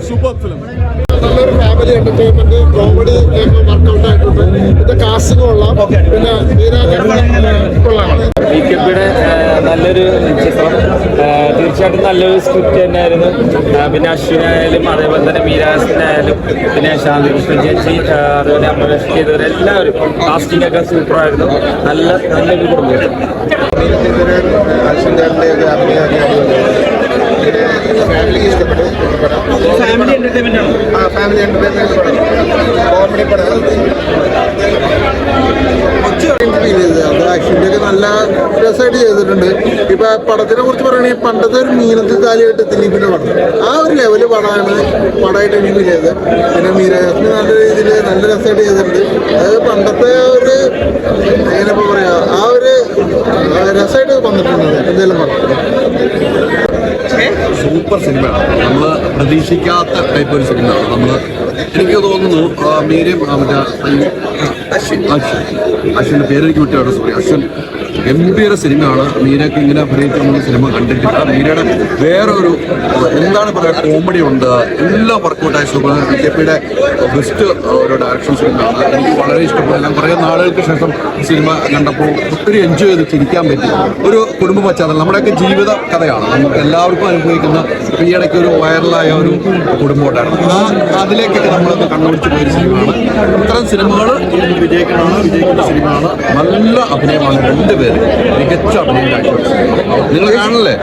Super film. നല്ലൊരു family entertainment, comedy workout ആയിട്ടുണ്ട്. പിന്നെ കാസ്റ്റിംഗ് കൊള്ളാം. പിന്നെ നല്ലൊരു ചിത്രം, തീർച്ചയായിട്ടും നല്ലൊരു സ്ക്രിപ്റ്റ് തന്നെയായിരുന്നു. പിന്നെ അശ്വിനായാലും അതേപോലെ തന്നെ മീരാസിനായാലും പിന്നെ ശാന്തികൃഷ്ണൻ ചേച്ചി അതുപോലെ അമരേഷ് ചെയ്തവരെല്ലാവരും കാസ്റ്റിംഗ് ഒക്കെ സൂപ്പറായിരുന്നു. നല്ലൊരു കുടുംബം. ഫാമിലി എന്റർടൈൻമെന്റ് ആണ്. ഫാമിലി എന്റർടൈൻമെന്റ് കോമഡി പടം. ആക്ഷൻ്റെ ഒക്കെ നല്ല രസമായിട്ട് ചെയ്തിട്ടുണ്ട്. ഇപ്പൊ പടത്തിനെ കുറിച്ച് പറയുകയാണെങ്കിൽ പണ്ടത്തെ ഒരു മീനത്തിൽ താലിയായിട്ട് ദിലീപിന്റെ പടം, ആ ഒരു ലെവല് പടമായിട്ട് എനിക്ക് ഫീൽ ചെയ്തത്. പിന്നെ മീരാസിന് നല്ല രീതിയിൽ നല്ല രസമായിട്ട് ചെയ്തിട്ടുണ്ട്. അത് പണ്ടത്തെ ഒരു എങ്ങനെ പറയാ ആ ഒരു രസമായിട്ട് വന്നിട്ടുണ്ട്. എന്തെങ്കിലും പടം സൂപ്പർ സിനിമയാണ്. നമ്മൾ പ്രതീക്ഷിക്കാത്ത ടൈപ്പ് ഒരു സിനിമയാണ്. എനിക്ക് തോന്നുന്നു മീരയും മറ്റേ അശ്വിൻ്റെ പേരെനിക്ക് വിട്ടാണ്, സോറി, അശ്വിൻ ഗംഭീര സിനിമയാണ്. മീരയ്ക്ക് ഇങ്ങനെ അഭിനയിക്കുന്ന സിനിമ കണ്ടിട്ടില്ല. മീരയുടെ വേറെ ഒരു എന്താണ് പറയുക, കോമഡി ഉണ്ട്, എല്ലാം വർക്കൗട്ടായ BJPയുടെ ബെസ്റ്റ് ഒരു ഡയറക്ഷൻ സിനിമയാണ്. എനിക്ക് വളരെ ഇഷ്ടപ്പെട്ടു. ഞാൻ കുറേ നാളുകൾക്ക് ശേഷം സിനിമ കണ്ടപ്പോൾ ഒത്തിരി എൻജോയ് ചെയ്ത് ചിരിക്കാൻ പറ്റി. ഒരു കുടുംബ പശ്ചാത്തലം, നമ്മുടെയൊക്കെ ജീവിത കഥയാണ്, നമുക്ക് എല്ലാവർക്കും അനുഭവിക്കുന്ന ഈയിടയ്ക്ക് ഒരു വൈറലായ ഒരു കുടുംബമുണ്ടായിരുന്നു. അതിലേക്കൊക്കെ നമ്മളൊന്ന് കണ്ണുപിടിച്ച് പോയൊരു സിനിമയാണ്. ഇത്തരം സിനിമകൾ വിജയിക്കുന്ന സിനിമയാണ്. നല്ല അഭിനയമാണ് രണ്ടുപേരും, മികച്ച അഭിനയം കാഴ്ചവെച്ചത്. നിങ്ങൾ കാണല്ലേ?